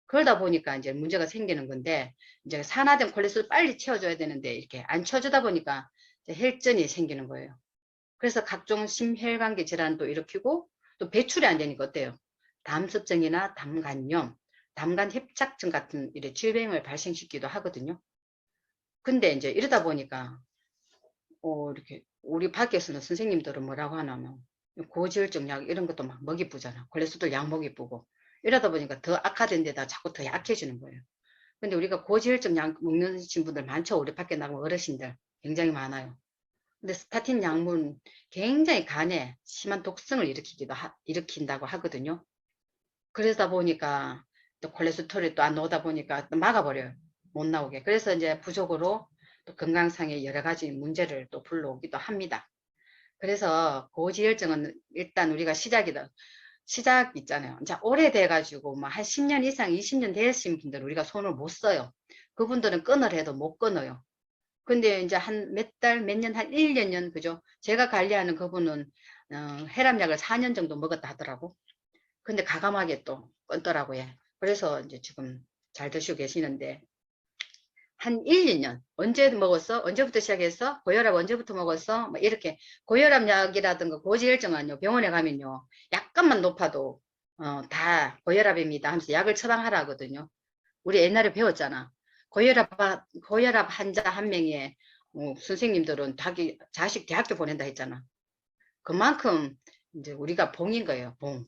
그러다 보니까 이제 문제가 생기는 건데 이제 산화된 콜레스테롤 빨리 채워줘야 되는데 이렇게 안 채워주다 보니까 혈전이 생기는 거예요. 그래서 각종 심혈관계 질환도 일으키고 또 배출이 안 되니까 어때요? 담습증이나 담간염, 담간 협착증 같은 이런 질병을 발생시키기도 하거든요. 근데 이제 이러다 보니까 이렇게 우리 밖에서는 선생님들은 뭐라고 하냐면 고지혈증 약 이런 것도 막 먹이 뿌잖아. 콜레스테롤 약 먹이 뿌고 이러다 보니까 더 악화된 데다 자꾸 더 약해지는 거예요. 근데 우리가 고지혈증 약 먹는 분들 많죠. 우리 밖에 나가면 어르신들 굉장히 많아요. 근데 스타틴 약물은 굉장히 간에 심한 독성을 일으킨다고 하거든요. 그러다 보니까 또 콜레스테롤이 또 안 나오다 보니까 또 막아버려요. 못 나오게. 그래서 이제 부족으로 또 건강상의 여러 가지 문제를 또 불러오기도 합니다. 그래서 고지혈증은 일단 우리가 시작 있잖아요. 이제 오래돼가지고 뭐 한 10년 이상, 20년 되신 분들 우리가 손을 못 써요. 그분들은 끊으려 해도 못 끊어요. 근데 이제 한 몇 달, 몇 년, 한 1, 년, 그죠? 제가 관리하는 그분은, 혈압약을 4년 정도 먹었다 하더라고. 근데 가감하게 또 끊더라고요. 그래서 이제 지금 잘 드시고 계시는데, 한 1, 2년. 언제 먹었어? 언제부터 시작했어? 고혈압 언제부터 먹었어? 뭐 이렇게 고혈압 약이라든가 고지혈증은요, 병원에 가면요, 약간만 높아도, 다 고혈압입니다 하면서 약을 처방하라 하거든요. 우리 옛날에 배웠잖아. 고혈압 환자 한 명에 선생님들은 자식 대학교 보낸다 했잖아. 그만큼 이제 우리가 봉인 거예요. 봉.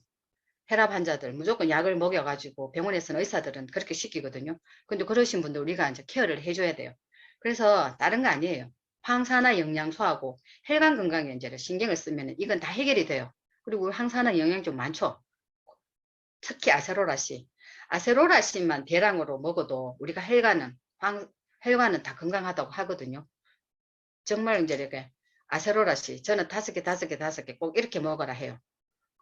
혈압 환자들 무조건 약을 먹여가지고 병원에서는 의사들은 그렇게 시키거든요. 근데 그러신 분들 우리가 이제 케어를 해줘야 돼요. 그래서 다른 거 아니에요. 항산화 영양소하고 혈관 건강에 이제 신경을 쓰면 이건 다 해결이 돼요. 그리고 항산화 영양 좀 많죠. 특히 아세로라씨. 아세로라씨만 대량으로 먹어도 우리가 혈관은 다 건강하다고 하거든요. 정말 이제 이렇게 아세로라씨. 저는 5개, 5개, 5개 꼭 이렇게 먹어라 해요.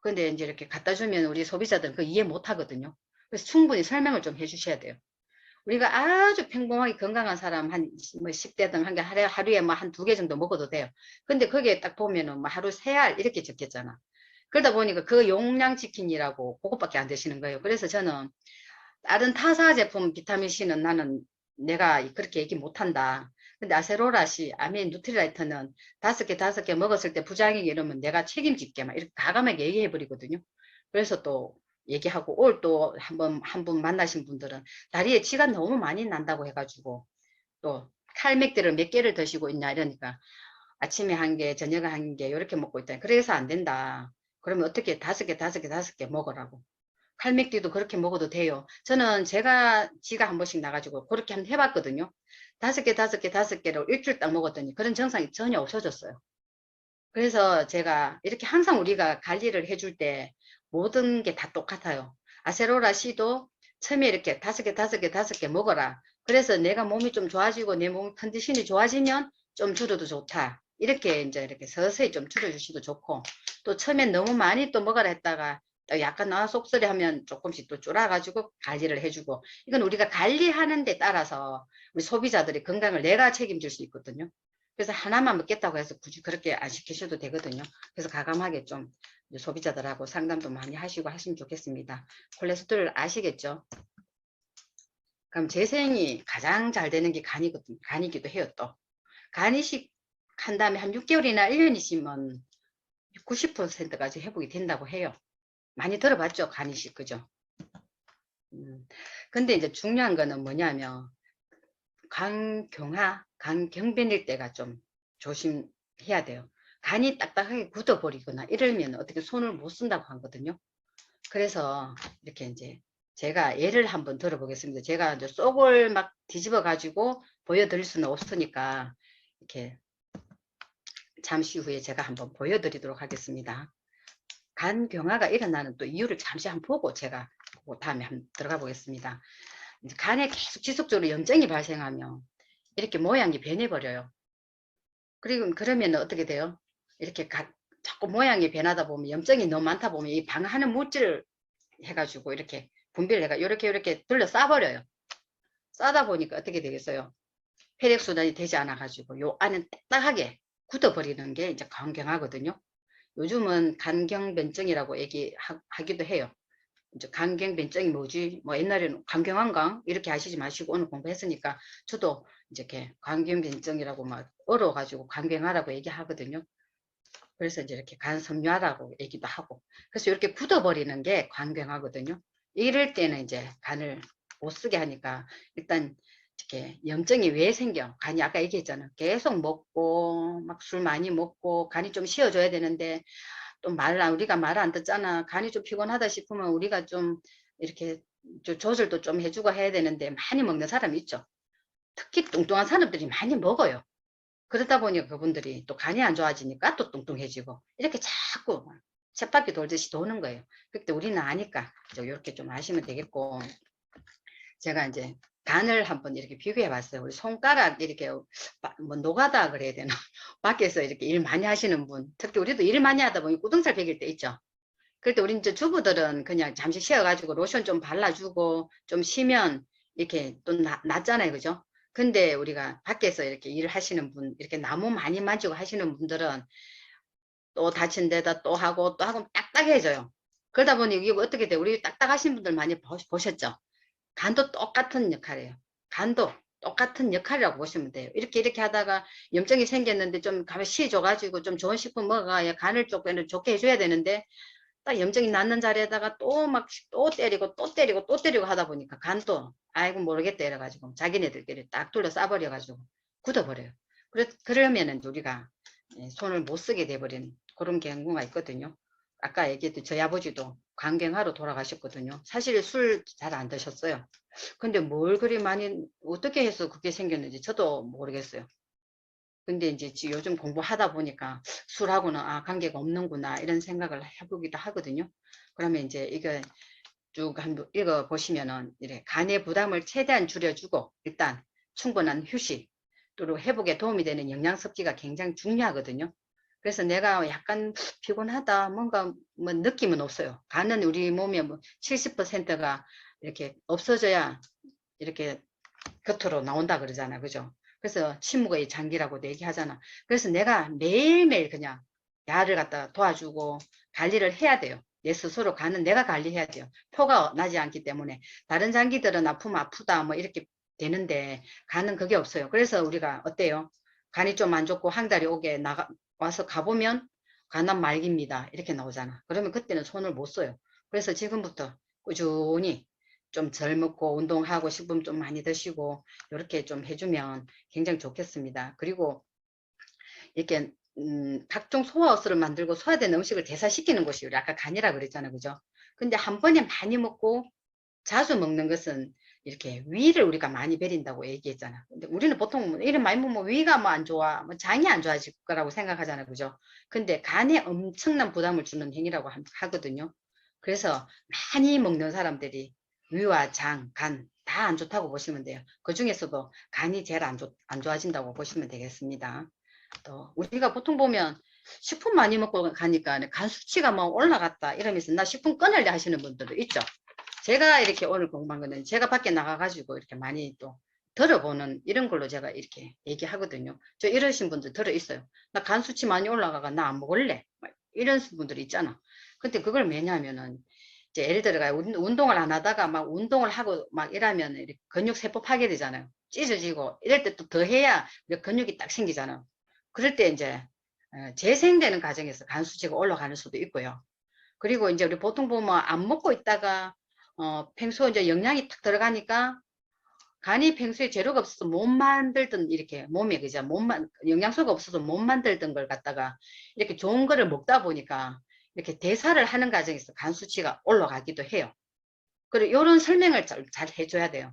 근데 이제 이렇게 갖다 주면 우리 소비자들은 그 이해 못 하거든요. 그래서 충분히 설명을 좀 해주셔야 돼요. 우리가 아주 평범하게 건강한 사람 뭐 10대든 한 개 하루에 뭐 한 2개 정도 먹어도 돼요. 근데 거기에 딱 보면은 뭐 하루 3알 이렇게 적겠잖아. 그러다 보니까 그 용량 치킨이라고 그것밖에 안 되시는 거예요. 그래서 저는 다른 타사 제품 비타민C는 나는 내가 그렇게 얘기 못한다. 근데 아세로라씨, 아민 누트리라이트는 5개 먹었을 때 부작용이 이러면 내가 책임질게 막 이렇게 가감하게 얘기해 버리거든요. 그래서 또 얘기하고 올 또 한 분 만나신 분들은 다리에 치가 너무 많이 난다고 해가지고 또 칼맥들을 몇 개를 드시고 있냐 이러니까 아침에 1개, 저녁에 1개 이렇게 먹고 있다. 그래서 안 된다. 그러면 어떻게 5개 먹으라고. 칼맥주도 그렇게 먹어도 돼요. 저는 지가 한 번씩 나가지고 그렇게 한번 해봤거든요. 5개, 5개, 5개를 일주일 딱 먹었더니 그런 증상이 전혀 없어졌어요. 그래서 제가 이렇게 항상 우리가 관리를 해줄 때 모든 게 다 똑같아요. 아세로라 씨도 처음에 이렇게 5개 먹어라. 그래서 내가 몸이 좀 좋아지고 내 몸 컨디션이 좋아지면 좀 줄여도 좋다. 이렇게 이제 이렇게 서서히 좀 줄여주시도 좋고 또 처음엔 너무 많이 또 먹어라 했다가 또 약간 나 속쓰리 하면 조금씩 또 줄여가지고 관리를 해주고 이건 우리가 관리하는 데 따라서 우리 소비자들의 건강을 내가 책임질 수 있거든요. 그래서 하나만 먹겠다고 해서 굳이 그렇게 안 시키셔도 되거든요. 그래서 가감하게 좀 소비자들하고 상담도 많이 하시고 하시면 좋겠습니다. 콜레스테롤 아시겠죠? 그럼 재생이 가장 잘 되는 게 간이기도 해요, 또. 간이식 한 다음에 한 6개월이나 1년 있으면 90%까지 회복이 된다고 해요. 많이 들어봤죠, 간이식, 그죠? 근데 이제 중요한 거는 뭐냐면, 간경화, 간경변일 때가 좀 조심해야 돼요. 간이 딱딱하게 굳어버리거나 이러면 어떻게 손을 못 쓴다고 하거든요. 그래서 이렇게 이제 제가 예를 한번 들어보겠습니다. 제가 이제 속을 막 뒤집어 가지고 보여드릴 수는 없으니까 이렇게 잠시 후에 제가 한번 보여드리도록 하겠습니다. 간경화가 일어나는 또 이유를 잠시 한번 보고 제가 다음에 한번 들어가 보겠습니다. 간에 계속 지속적으로 염증이 발생하면 이렇게 모양이 변해버려요. 그리고 그러면 어떻게 돼요? 이렇게 자꾸 모양이 변하다 보면 염증이 너무 많다 보면 이 방하는 물질을 해가지고 이렇게 분비를 해가 이렇게 둘러 싸버려요. 싸다 보니까 어떻게 되겠어요? 혈액순환이 되지 않아 가지고 요 안은 딱딱하게 굳어버리는 게 이제 간경화거든요. 요즘은 간경변증이라고 얘기하기도 해요. 이제 간경변증이 뭐지? 뭐 옛날에는 간경화인가? 이렇게 하시지 마시고 오늘 공부했으니까 저도 이렇게 간경변증이라고 막 어려워가지고 간경화라고 얘기하거든요. 그래서 이제 이렇게 간섬유화라고 얘기도 하고. 그래서 이렇게 굳어버리는 게 간경화거든요. 이럴 때는 이제 간을 못 쓰게 하니까 일단 이렇게 염증이 왜 생겨? 간이 아까 얘기했잖아. 계속 먹고 막 술 많이 먹고 간이 좀 쉬어줘야 되는데 또 우리가 말 안 듣잖아. 간이 좀 피곤하다 싶으면 우리가 좀 이렇게 조절도 좀 해주고 해야 되는데 많이 먹는 사람이 있죠. 특히 뚱뚱한 사람들이 많이 먹어요. 그러다 보니 그분들이 또 간이 안 좋아지니까 또 뚱뚱해지고 이렇게 자꾸 쳇바퀴 돌듯이 도는 거예요. 그때 우리는 아니까 이렇게 좀 아시면 되겠고, 제가 이제 간을 한번 이렇게 비교해 봤어요. 우리 손가락 이렇게 뭐 노가다 그래야 되나 밖에서 이렇게 일 많이 하시는 분, 특히 우리도 일 많이 하다 보니 꾸등살 베길 때 있죠. 그럴 때 우리 이제 주부들은 그냥 잠시 쉬어가지고 로션 좀 발라주고 좀 쉬면 이렇게 또 낫잖아요. 그죠? 근데 우리가 밖에서 이렇게 일을 하시는 분, 이렇게 나무 많이 만지고 하시는 분들은 또 다친 데다 또 하고 또 하고 딱딱해져요. 그러다 보니 이게 어떻게 돼? 우리 딱딱하신 분들 많이 보셨죠? 간도 똑같은 역할이에요. 간도 똑같은 역할이라고 보시면 돼요. 이렇게 하다가 염증이 생겼는데 좀 가만히 쉬어줘가지고 좀 좋은 식품 먹어야 간을 조금 좋게 해줘야 되는데 딱 염증이 낫는 자리에다가 또 막 또 때리고 또 때리고 또 때리고 하다 보니까 간도 아이고 모르겠다 이래가지고 자기네들끼리 딱 둘러 싸버려가지고 굳어버려요. 그러면은 우리가 손을 못 쓰게 돼버린 그런 경우가 있거든요. 아까 얘기했던 저희 아버지도 간경화로 돌아가셨거든요. 사실 술 잘 안 드셨어요. 근데 뭘 그리 많이 어떻게 해서 그게 생겼는지 저도 모르겠어요. 근데 이제 요즘 공부하다 보니까 술하고는 관계가 없는구나 이런 생각을 해보기도 하거든요. 그러면 이제 이거 쭉 한번 읽어 보시면은 이래 간의 부담을 최대한 줄여주고 일단 충분한 휴식 또 회복에 도움이 되는 영양 섭취가 굉장히 중요하거든요. 그래서 내가 약간 피곤하다 뭔가 뭐 느낌은 없어요. 간은 우리 몸에 뭐 70%가 이렇게 없어져야 이렇게 겉으로 나온다 그러잖아. 그죠? 그래서 침묵의 장기라고도 얘기하잖아. 그래서 내가 매일매일 그냥 야를 갖다 도와주고 관리를 해야 돼요. 내 스스로 간은 내가 관리해야 돼요. 표가 나지 않기 때문에 다른 장기들은 아프면 아프다 뭐 이렇게 되는데 간은 그게 없어요. 그래서 우리가 어때요? 간이 좀 안 좋고 한 달이 오게 와서 가보면 간암 말기입니다. 이렇게 나오잖아. 그러면 그때는 손을 못 써요. 그래서 지금부터 꾸준히 좀 덜 먹고 운동하고 식품 좀 많이 드시고 이렇게 좀 해주면 굉장히 좋겠습니다. 그리고 이렇게 각종 소화호스를 만들고 소화된 음식을 대사시키는 것이 우리 아까 간이라 그랬잖아요. 그죠? 근데 한 번에 많이 먹고 자주 먹는 것은 이렇게 위를 우리가 많이 베린다고 얘기했잖아. 근데 우리는 보통 이런 많이 먹으면 위가 뭐 안 좋아, 뭐 장이 안 좋아질 거라고 생각하잖아요. 그죠? 근데 간에 엄청난 부담을 주는 행위라고 하거든요. 그래서 많이 먹는 사람들이 위와 장, 간 다 안 좋다고 보시면 돼요. 그 중에서도 간이 제일 안 좋아진다고 보시면 되겠습니다. 또 우리가 보통 보면 식품 많이 먹고 가니까 간 수치가 막 올라갔다 이러면서 나 식품 끊을래 하시는 분들도 있죠. 제가 이렇게 오늘 공부한 거는 제가 밖에 나가가지고 이렇게 많이 또 들어보는 이런 걸로 제가 이렇게 얘기하거든요. 저 이러신 분들 들어 있어요. 나 간 수치 많이 올라가가 나 안 먹을래. 이런 분들이 있잖아. 근데 그걸 왜냐하면은 이제 예를 들어가 운동을 안 하다가 막 운동을 하고 막 이러면 근육 세포 파괴되잖아요. 찢어지고 이럴 때 또 더 해야 근육이 딱 생기잖아요. 그럴 때 이제 재생되는 과정에서 간 수치가 올라가는 수도 있고요. 그리고 이제 우리 보통 보면 안 먹고 있다가 평소에 이제 영양이 탁 들어가니까 간이 평소에 재료가 없어서 못 만들던 이렇게 몸에 그죠? 영양소가 없어서 못 만들던 걸 갖다가 이렇게 좋은 거를 먹다 보니까 이렇게 대사를 하는 과정에서 간 수치가 올라가기도 해요. 그리고 이런 설명을 잘 해줘야 돼요.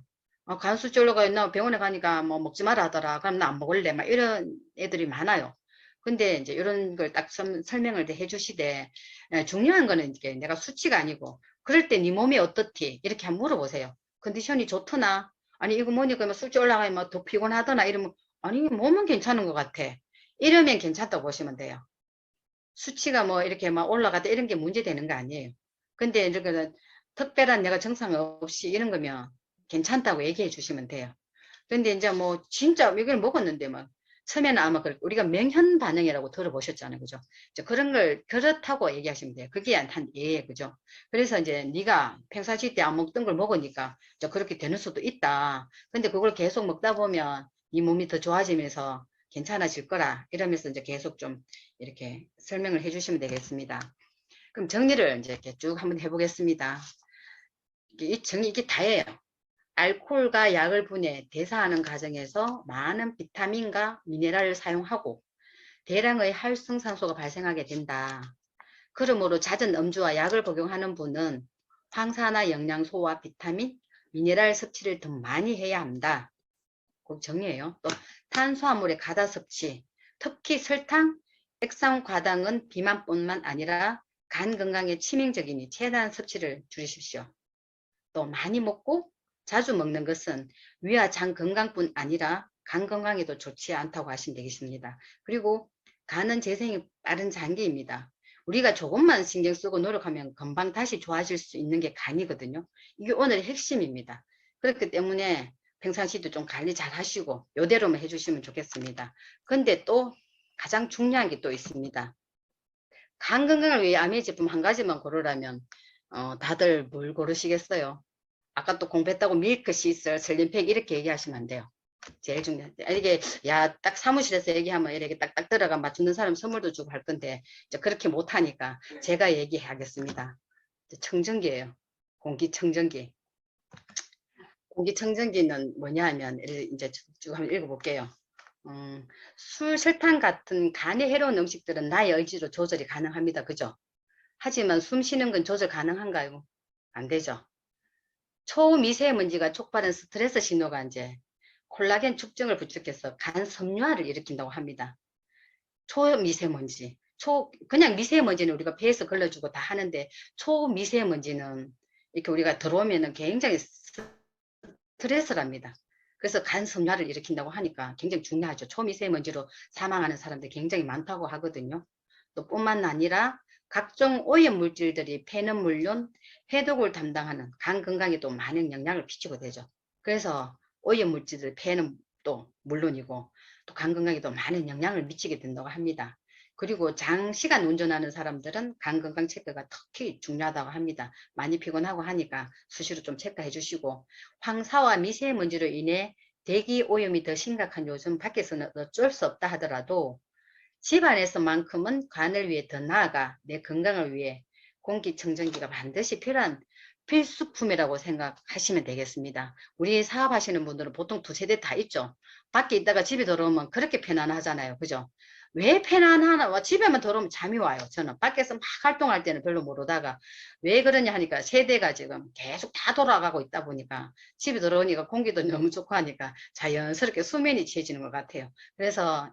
간 수치 올라가 나 병원에 가니까 뭐 먹지 마라 하더라. 그럼 나 안 먹을래. 막 이런 애들이 많아요. 근데 이제 이런 걸 딱 설명을 해주시되 중요한 거는 이게 내가 수치가 아니고 그럴 때 네 몸이 어떻디 이렇게 한번 물어보세요. 컨디션이 좋더나 아니 이거 뭐니까 뭐 수치 올라가면 더 피곤하더나 이러면 아니 몸은 괜찮은 것 같아. 이러면 괜찮다고 보시면 돼요. 수치가 뭐 이렇게 막 올라가다 이런 게 문제되는 거 아니에요. 근데 이렇게 특별한 내가 증상 없이 이런 거면 괜찮다고 얘기해 주시면 돼요. 근데 이제 뭐 진짜 이걸 먹었는데 막 처음에는 아마 우리가 명현 반응이라고 들어보셨잖아요. 그죠? 그런 걸 그렇다고 얘기하시면 돼요. 그게 한 예, 그죠? 그래서 이제 네가 평상시 때 안 먹던 걸 먹으니까 그렇게 되는 수도 있다. 근데 그걸 계속 먹다 보면 네 몸이 더 좋아지면서 괜찮아질 거라 이러면서 이제 계속 좀 이렇게 설명을 해주시면 되겠습니다. 그럼 정리를 이제 이렇게 쭉 한번 해보겠습니다. 이게 다예요. 알코올과 약을 분해, 대사하는 과정에서 많은 비타민과 미네랄을 사용하고 대량의 활성산소가 발생하게 된다. 그러므로 잦은 음주와 약을 복용하는 분은 황산화 영양소와 비타민, 미네랄 섭취를 더 많이 해야 한다. 꼭 정리해요. 또 탄수화물의 과다 섭취, 특히 설탕, 액상과당은 비만뿐만 아니라 간 건강에 치명적이니 최대한 섭취를 줄이십시오. 또 많이 먹고 자주 먹는 것은 위와 장 건강뿐 아니라 간 건강에도 좋지 않다고 하시면 되겠습니다. 그리고 간은 재생이 빠른 장기입니다. 우리가 조금만 신경 쓰고 노력하면 금방 다시 좋아질 수 있는 게 간이거든요. 이게 오늘의 핵심입니다. 그렇기 때문에 평상시도 좀 관리 잘 하시고 이대로만 해주시면 좋겠습니다. 근데 또 가장 중요한 게 또 있습니다. 간 건강을 위해 아메 제품 한 가지만 고르라면 다들 뭘 고르시겠어요? 아까 또 공부했다고 밀크 시슬, 슬림팩 이렇게 얘기하시면 안 돼요. 제일 중요한 이게 야 딱 사무실에서 얘기하면 이렇게 딱딱 들어가 맞추는 사람 선물도 주고 할 건데 이제 그렇게 못하니까 제가 얘기하겠습니다. 청정기예요. 공기청정기. 공기청정기는 뭐냐 하면 이제 쭉 한번 읽어볼게요. 술, 설탕 같은 간에 해로운 음식들은 나의 의지로 조절이 가능합니다. 그죠? 하지만 숨 쉬는 건 조절 가능한가요? 안 되죠. 초미세먼지가 촉발한 스트레스 신호가 이제 콜라겐 축증을 부추겨서 간 섬유화를 일으킨다고 합니다. 초미세먼지, 그냥 미세먼지는 우리가 배에서 걸러주고 다 하는데 초미세먼지는 이렇게 우리가 들어오면은 굉장히 스트레스랍니다. 그래서 간 섬유화를 일으킨다고 하니까 굉장히 중요하죠. 초미세먼지로 사망하는 사람들이 굉장히 많다고 하거든요. 또 뿐만 아니라 각종 오염 물질들이 폐는 물론 해독을 담당하는 간 장건강에도 많은 영향을 끼치게 되죠. 그래서 오염 물질들 폐는 또 물론이고 또 간 건강에도 많은 영향을 미치게 된다고 합니다. 그리고 장시간 운전하는 사람들은 간 건강 체크가 특히 중요하다고 합니다. 많이 피곤하고 하니까 수시로 좀 체크해 주시고 황사와 미세먼지로 인해 대기 오염이 더 심각한 요즘 밖에서는 어쩔 수 없다 하더라도 집안에서만큼은 간을 위해 더 나아가 내 건강을 위해 공기청정기가 반드시 필요한 필수품이라고 생각하시면 되겠습니다. 우리 사업하시는 분들은 보통 두세 대 다 있죠. 밖에 있다가 집에 들어오면 그렇게 편안하잖아요. 그죠? 왜 편안하나? 집에만 들어오면 잠이 와요. 저는 밖에서 막 활동할 때는 별로 모르다가 왜 그러냐 하니까 세대가 지금 계속 다 돌아가고 있다 보니까 집에 들어오니까 공기도 너무 좋고 하니까 자연스럽게 수면이 취해지는 것 같아요. 그래서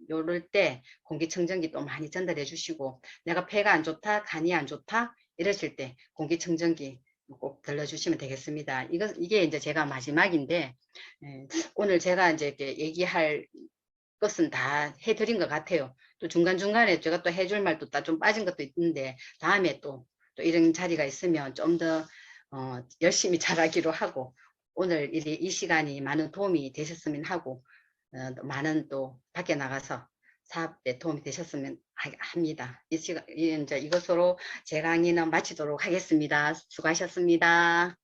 요럴 때 공기청정기 또 많이 전달해 주시고 내가 폐가 안 좋다, 간이 안 좋다 이러실 때 공기청정기 꼭 들러주시면 되겠습니다. 이게 이제 제가 마지막인데 오늘 제가 이제 이렇게 얘기할 것은 다 해드린 것 같아요. 또 중간중간에 제가 또 해줄 말도 좀 빠진 것도 있는데 다음에 또 이런 자리가 있으면 좀 더 열심히 잘하기로 하고 오늘 이 시간이 많은 도움이 되셨으면 하고 많은 또 밖에 나가서 사업에 도움이 되셨으면 합니다. 이제 이것으로 제 강의는 마치도록 하겠습니다. 수고하셨습니다.